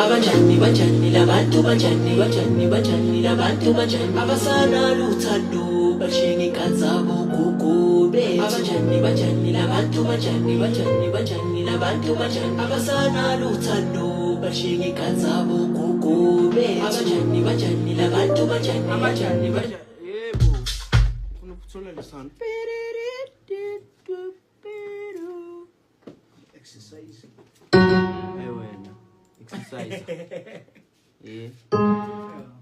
Abajani bajani labantu bajani bajani bajani labantu bajani abasana luthando bashingi kanzabo kugube abajani bajani labantu bajani bajani bajani labantu bajani abasana luthando bashingi kanzabo kugube abajani bajani labantu bajani abajani bajani yebo ufuna ukuthola lesana exercise wena exercise yeah